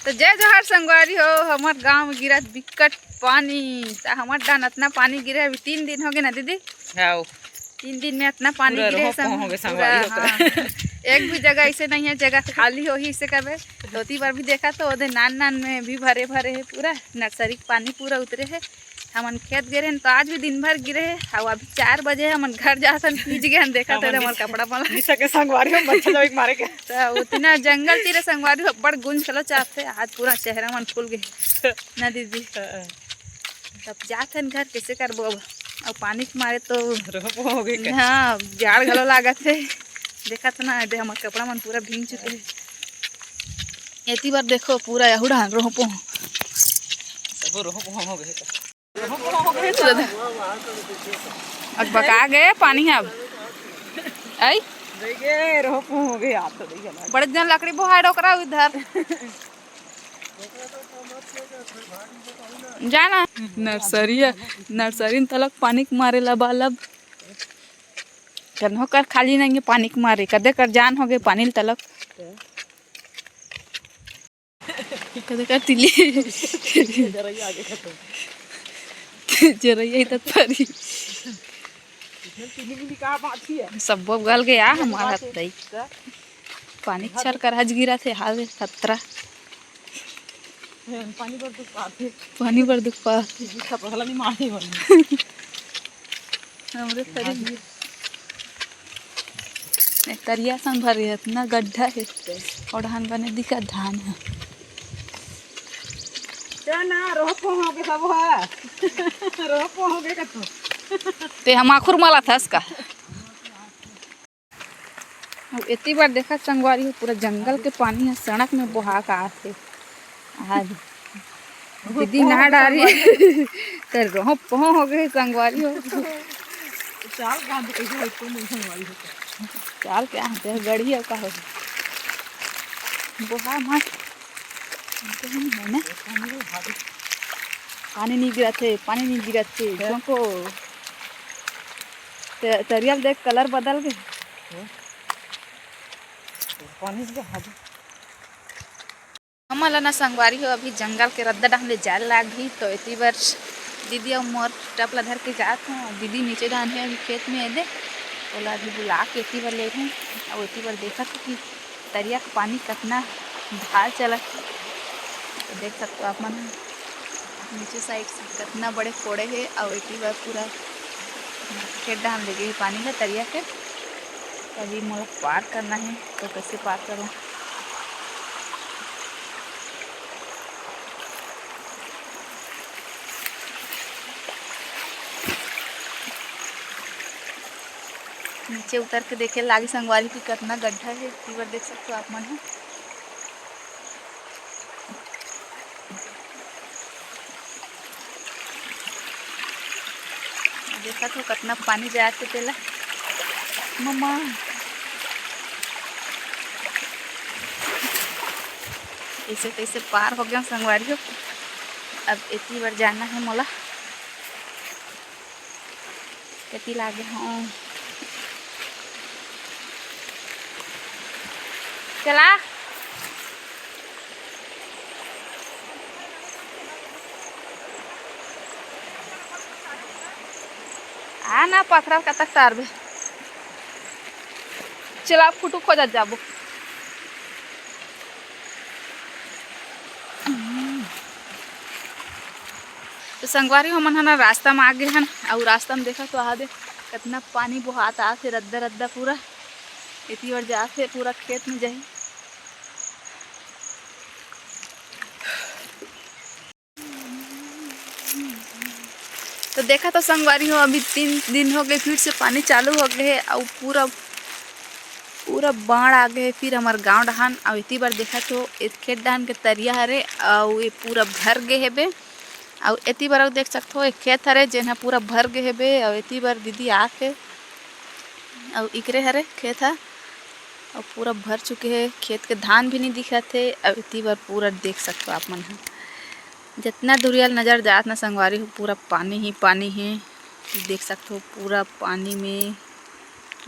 तो जय जोहार संगवारी हो। हमार गांव में गिरा बिकट पानी। तो हमार डान इतना पानी गिरे अभी 3 दिन हो गए ना दीदी। हाँ 3 दिन में इतना पानी गिरे एक भी जगह ऐसे नहीं है जगह खाली हो ही इसे कभी धोती बार भी देखा तो ओदे नान नान में भी भरे भरे है पूरा नर्सरी पानी पूरा उतरे है। हमन खेत गिरे तो आज भी दिन भर गिरे है। और अभी 4 बजे हमन घर जासन भीज गए देखा तो हमार कपड़ा मला के संगवारी में बच्चा जब मारे के तो उतना जंगल तीरे संगवारी बड़ गुंज चलो चाहते आज पूरा चेहरा मन फूल गए ना दीदी। तब जाते घर कैसे करबो अब और पानी के मारे तो हो गई। हाँ जाड़ घलो लागत है देखा तो ना हमार कपड़ा मन पूरा भींग चुके है। एती बार देखो पूरा यहुड़ा रोहपो सब हो गए अब बका गए पानी है अब आई हो गए आप तो देखिए बड़े जन लकड़ी बोहाड़ ओकरा इधर जाना नर्सरी तलक पानी के मारे लब कन्हो कर खाली नहीं पानी के मारे कदे कर जान हो गए पानी तलक कदे कर तिली जरैया तक परी सब गल गया हमारा तई पानी चल कर हज गिरा थे हावे खतरा पानी पर दुख पा हमरे तरी तरिया संग भर है इतना गड्ढा है और धान बने दिखा धान है ना रोपो हो गए सब है रोपो हो गए कतो ते हम आखुर माला था इसका। अब इतनी बार देखा संगवारी हो पूरा जंगल के पानी है सड़क में बहा का आते आज दीदी नहा डाली तो रोप हो गए संगवारी हो चाल बांध कैसे हो तो नहीं संगवारी हो चाल क्या है गड़ी है का हो बहा मत है ना पानी नहीं गिरा थे क्योंकि तरियल देख कलर बदल गए पानी से हमला ना संगवारी हो अभी जंगल के रद्दा डाले जाल लाग गई तो इतनी बार दीदी और मोर टपला धर के जात हूँ दीदी नीचे डाल है अभी खेत में दे ओला अभी बुला के इतनी बार ले हूँ और इतनी बार देखा था कि तरिया का पानी कितना धार चला तो देख सकते हो आप मन नीचे साइड से कितना बड़े फोड़े है और इतनी बार पूरा खेत डाल ले गए पानी है तरिया के अभी मुझे पार करना है तो कैसे पार करूँ। नीचे उतर के देखे लागी संगवारी की कितना गड्ढा है इतनी बार देख सकते हो आप मन है। देखा तो कितना पानी जाते पहला मम्मा ऐसे कैसे पार हो गया संगवारी हो। अब इतनी बार जाना है मोला कितनी लागे हाँ चला ना पथरा का तक तार चला फुटू खोजा जाबो तो संगवारी हमन हना रास्ता में आ गए हन और रास्ता में देखा तो आ दे कितना पानी बहात आते रद्दा रद्दा पूरा इतनी बार जाते पूरा खेत में जाए तो देखा तो संगवारी हो अभी 3 दिन हो गए फिर से पानी चालू हो गए है और पूरा बाढ़ आ गए फिर हमार गांव डहान और इतनी बार देखा तो खेत डहान के तरिया हरे और ये पूरा भर गए है बे और इतनी बार देख सकते हो एक खेत हरे जेना पूरा भर गए है बे और इतनी बार दीदी आके और इकरे हरे खेत है और पूरा भर चुके हैं खेत के धान भी नहीं दिखा थे। अब इतनी बार पूरा देख सकते हो आप मन जितना दूरियल नज़र जात ना संगवारी हो पूरा पानी ही पानी है देख सकते हो पूरा पानी में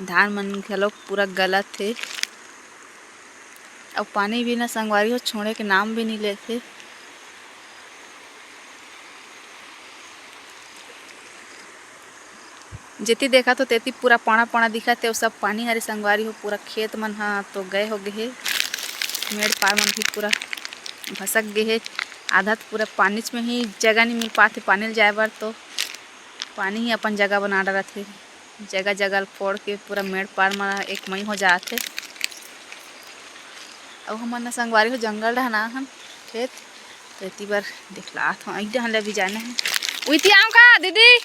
धान मन घलोक पूरा गलत है और पानी भी ना संगवारी हो छोड़े के नाम भी नहीं लेते। जेती देखा तो तेती पूरा पाना पाना दिखा थे, सब पानी हरे संगवारी हो। पूरा खेत मन हाँ तो गए हो गए, मेड़ पार मन भी पूरा भसक गए है। आधा तो पूरा पानी में ही जगह नहीं मिल पाते पानी ले जाए बर, तो पानी ही अपन जगह बना डाला थे। जगह जगह फोड़ के पूरा मेड़ पार में एक मई हो जाते। अब हमन संगवारी हो जंगल रहना हन खेत, तो इतनी बार दिखला तो भी जाना है। उइती आम का दीदी